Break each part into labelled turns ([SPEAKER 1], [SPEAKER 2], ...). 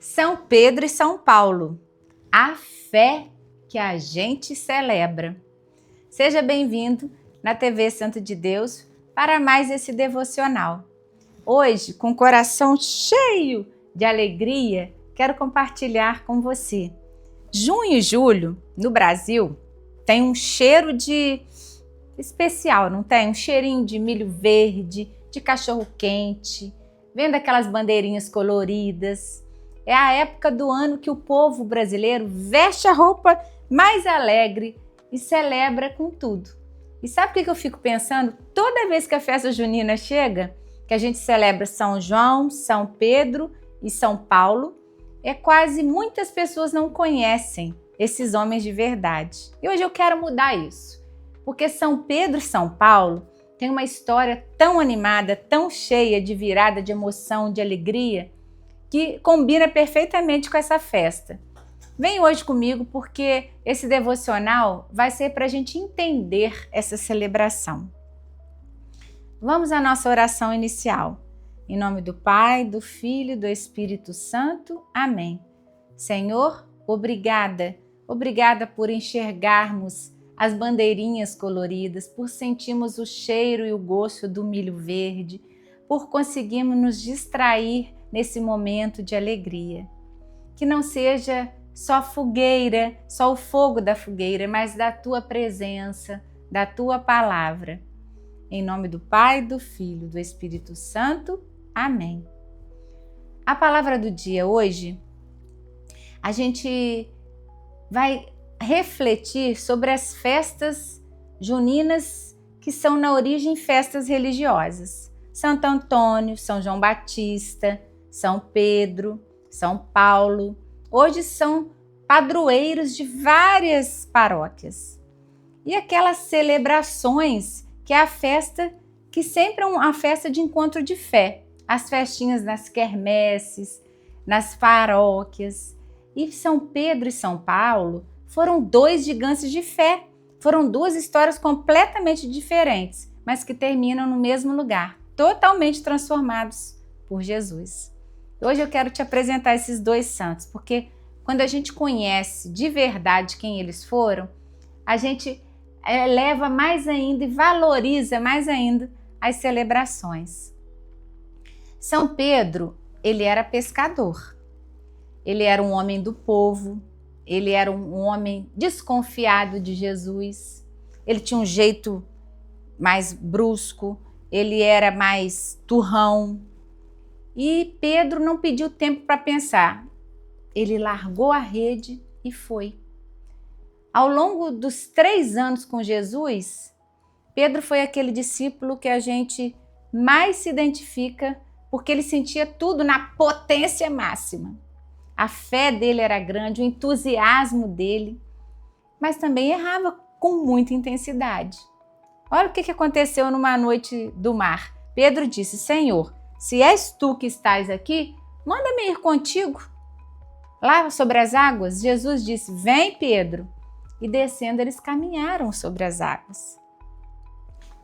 [SPEAKER 1] São Pedro e São Paulo, a fé que a gente celebra. Seja bem-vindo na TV Santo de Deus para mais esse devocional. Hoje, com o coração cheio de alegria, quero compartilhar com você. Junho e julho, no Brasil, tem um cheiro de especial, não tem? Um cheirinho de milho verde, de cachorro-quente, vendo aquelas bandeirinhas coloridas. É a época do ano que o povo brasileiro veste a roupa mais alegre e celebra com tudo. E sabe o que eu fico pensando? Toda vez que a festa junina chega, que a gente celebra São João, São Pedro e São Paulo, muitas pessoas não conhecem esses homens de verdade. E hoje eu quero mudar isso, porque São Pedro e São Paulo têm uma história tão animada, tão cheia de virada, de emoção, de alegria, que combina perfeitamente com essa festa. Vem hoje comigo porque esse devocional vai ser para a gente entender essa celebração. Vamos à nossa oração inicial. Em nome do Pai, do Filho e do Espírito Santo. Amém. Senhor, obrigada. Obrigada por enxergarmos as bandeirinhas coloridas, por sentirmos o cheiro e o gosto do milho verde, por conseguirmos nos distrair nesse momento de alegria. Que não seja só fogueira, só o fogo da fogueira, mas da tua presença, da tua palavra. Em nome do Pai, do Filho, do Espírito Santo. Amém. A palavra do dia hoje, a gente vai refletir sobre as festas juninas que são na origem festas religiosas. Santo Antônio, São João Batista, São Pedro, São Paulo, hoje são padroeiros de várias paróquias. E aquelas celebrações que é a festa, que sempre é uma festa de encontro de fé. As festinhas nas quermesses, nas paróquias. E São Pedro e São Paulo foram dois gigantes de fé. Foram duas histórias completamente diferentes, mas que terminam no mesmo lugar, totalmente transformados por Jesus. Hoje eu quero te apresentar esses dois santos, porque quando a gente conhece de verdade quem eles foram, a gente eleva mais ainda e valoriza mais ainda as celebrações. São Pedro, ele era pescador, ele era um homem do povo, ele era um homem desconfiado de Jesus, ele tinha um jeito mais brusco, ele era mais turrão. E Pedro não pediu tempo para pensar. Ele largou a rede e foi. Ao longo dos 3 anos com Jesus, Pedro foi aquele discípulo que a gente mais se identifica porque ele sentia tudo na potência máxima. A fé dele era grande, o entusiasmo dele, mas também errava com muita intensidade. Olha o que aconteceu numa noite do mar. Pedro disse: Senhor, se és tu que estás aqui, manda-me ir contigo. Lá sobre as águas, Jesus disse: Vem, Pedro. E descendo, eles caminharam sobre as águas.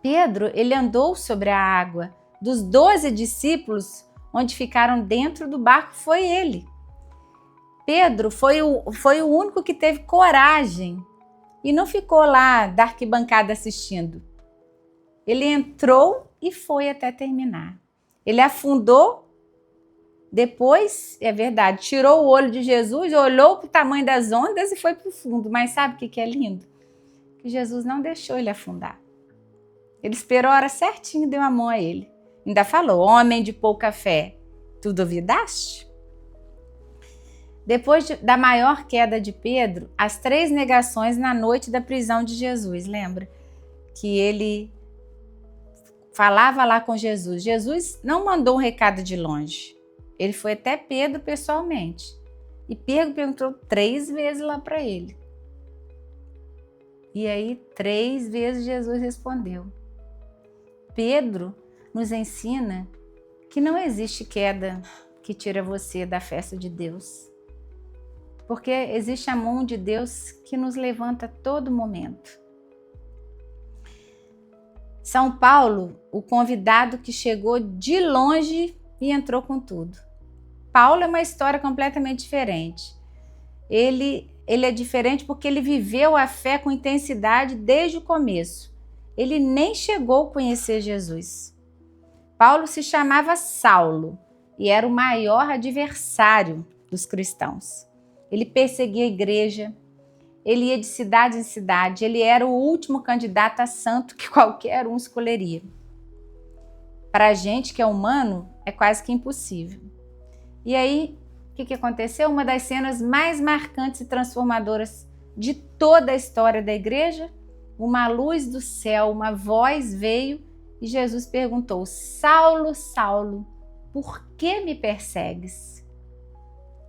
[SPEAKER 1] Pedro, ele andou sobre a água. Dos 12 discípulos, onde ficaram dentro do barco, foi ele. Pedro foi o único que teve coragem e não ficou lá da arquibancada assistindo. Ele entrou e foi até terminar. Ele afundou, depois, é verdade, tirou o olho de Jesus, olhou para o tamanho das ondas e foi para o fundo. Mas sabe o que é lindo? Que Jesus não deixou ele afundar. Ele esperou a hora certinha e deu a mão a ele. Ainda falou: homem de pouca fé, tu duvidaste? Depois da maior queda de Pedro, as 3 negações na noite da prisão de Jesus, lembra? Que ele falava lá com Jesus. Jesus não mandou um recado de longe. Ele foi até Pedro pessoalmente. E Pedro perguntou 3 vezes lá para ele. E aí 3 vezes Jesus respondeu. Pedro nos ensina que não existe queda que tira você da festa de Deus. Porque existe a mão de Deus que nos levanta a todo momento. São Paulo, o convidado que chegou de longe e entrou com tudo. Paulo é uma história completamente diferente. Ele é diferente porque ele viveu a fé com intensidade desde o começo. Ele nem chegou a conhecer Jesus. Paulo se chamava Saulo e era o maior adversário dos cristãos. Ele perseguia a igreja, ele ia de cidade em cidade, ele era o último candidato a santo que qualquer um escolheria. Para a gente que é humano, é quase que impossível. E aí, o que aconteceu? Uma das cenas mais marcantes e transformadoras de toda a história da igreja, uma luz do céu, uma voz veio e Jesus perguntou: Saulo, Saulo, por que me persegues?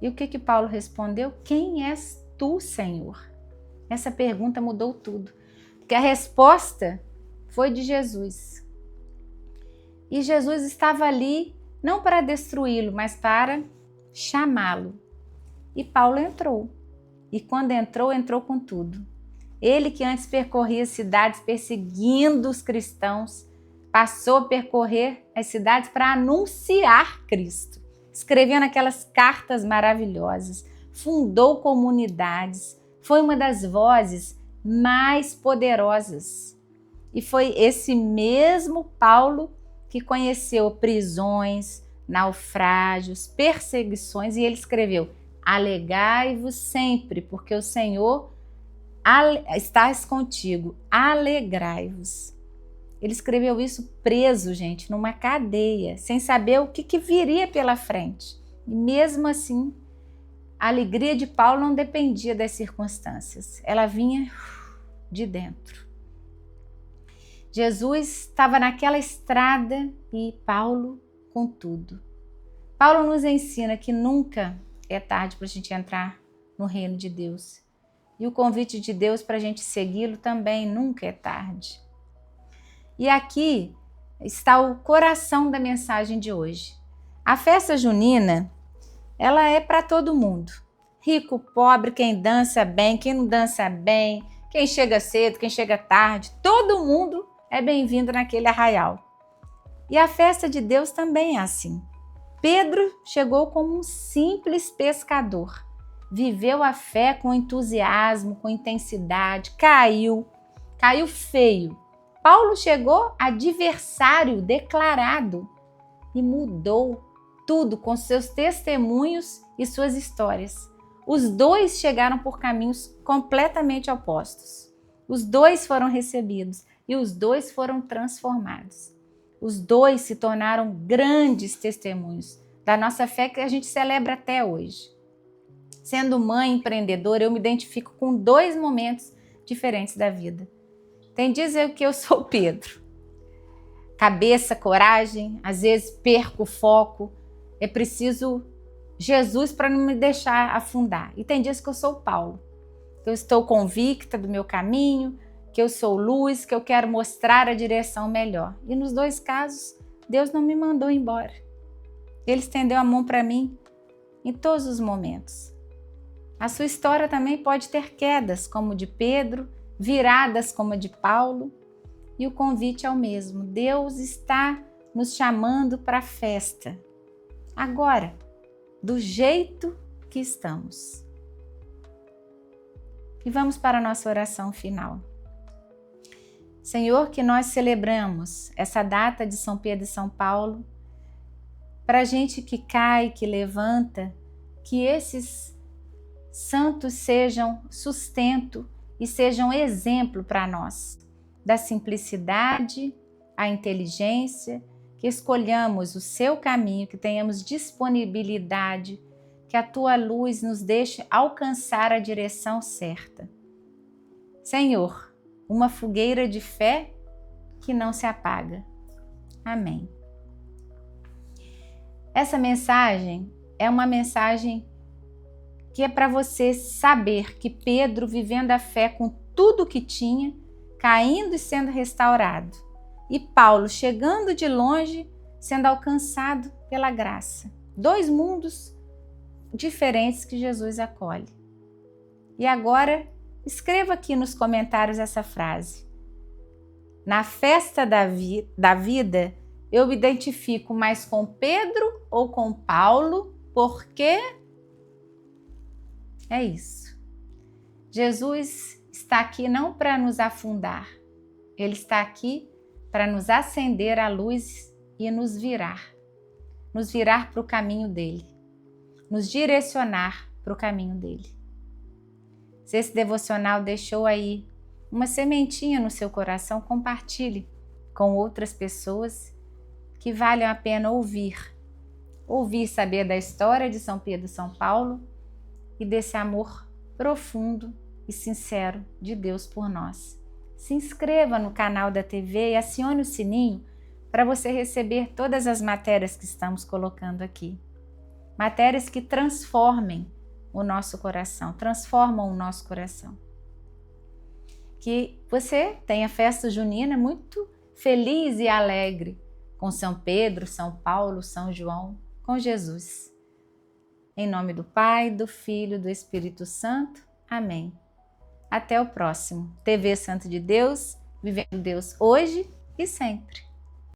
[SPEAKER 1] E o que Paulo respondeu? Quem és tu, Senhor? Essa pergunta mudou tudo, porque a resposta foi de Jesus. E Jesus estava ali não para destruí-lo, mas para chamá-lo. E Paulo entrou. E quando entrou, entrou com tudo. Ele que antes percorria cidades perseguindo os cristãos, passou a percorrer as cidades para anunciar Cristo, escrevendo aquelas cartas maravilhosas, fundou comunidades, foi uma das vozes mais poderosas. E foi esse mesmo Paulo que conheceu prisões, naufrágios, perseguições, e ele escreveu: alegai-vos sempre, porque o Senhor está contigo, alegrai-vos. Ele escreveu isso preso, gente, numa cadeia, sem saber o que viria pela frente. E mesmo assim, a alegria de Paulo não dependia das circunstâncias, ela vinha de dentro. Jesus estava naquela estrada e Paulo com tudo. Paulo nos ensina que nunca é tarde para a gente entrar no reino de Deus. E o convite de Deus para a gente segui-lo também nunca é tarde. E aqui está o coração da mensagem de hoje. A festa junina, ela é para todo mundo. Rico, pobre, quem dança bem, quem não dança bem, quem chega cedo, quem chega tarde, todo mundo é bem-vindo naquele arraial. E a festa de Deus também é assim. Pedro chegou como um simples pescador, viveu a fé com entusiasmo, com intensidade, caiu feio. Paulo chegou adversário declarado e mudou tudo com seus testemunhos e suas histórias. Os dois chegaram por caminhos completamente opostos. Os dois foram recebidos e os dois foram transformados. Os dois se tornaram grandes testemunhos da nossa fé que a gente celebra até hoje. Sendo mãe empreendedora, eu me identifico com dois momentos diferentes da vida. Tem dias que eu sou Pedro. Cabeça, coragem, às vezes perco o foco. É preciso Jesus para não me deixar afundar. E tem dias que eu sou Paulo. Que eu estou convicta do meu caminho, que eu sou luz, que eu quero mostrar a direção melhor. E nos dois casos, Deus não me mandou embora. Ele estendeu a mão para mim em todos os momentos. A sua história também pode ter quedas, como de Pedro, viradas como a de Paulo, e o convite é o mesmo. Deus está nos chamando para a festa. Agora, do jeito que estamos. E vamos para a nossa oração final. Senhor, que nós celebramos essa data de São Pedro e São Paulo, para a gente que cai, que levanta, que esses santos sejam sustento e sejam exemplo para nós, da simplicidade, a inteligência, que escolhamos o seu caminho, que tenhamos disponibilidade, que a tua luz nos deixe alcançar a direção certa. Senhor, uma fogueira de fé que não se apaga. Amém. Essa mensagem é uma mensagem que é para você saber que Pedro, vivendo a fé com tudo que tinha, caindo e sendo restaurado, e Paulo, chegando de longe, sendo alcançado pela graça. Dois mundos diferentes que Jesus acolhe. E agora, escreva aqui nos comentários essa frase. Na festa da vida, eu me identifico mais com Pedro ou com Paulo, porque é isso. Jesus está aqui não para nos afundar, Ele está aqui para nos acender a luz e nos virar para o caminho dele, nos direcionar para o caminho dele. Se esse devocional deixou aí uma sementinha no seu coração, compartilhe com outras pessoas que valem a pena ouvir saber da história de São Pedro e São Paulo e desse amor profundo e sincero de Deus por nós. Se inscreva no canal da TV e acione o sininho para você receber todas as matérias que estamos colocando aqui. Matérias que transformam o nosso coração. Que você tenha festa junina muito feliz e alegre com São Pedro, São Paulo, São João, com Jesus. Em nome do Pai, do Filho e do Espírito Santo. Amém. Até o próximo. TV Santo de Deus, vivendo Deus hoje e sempre.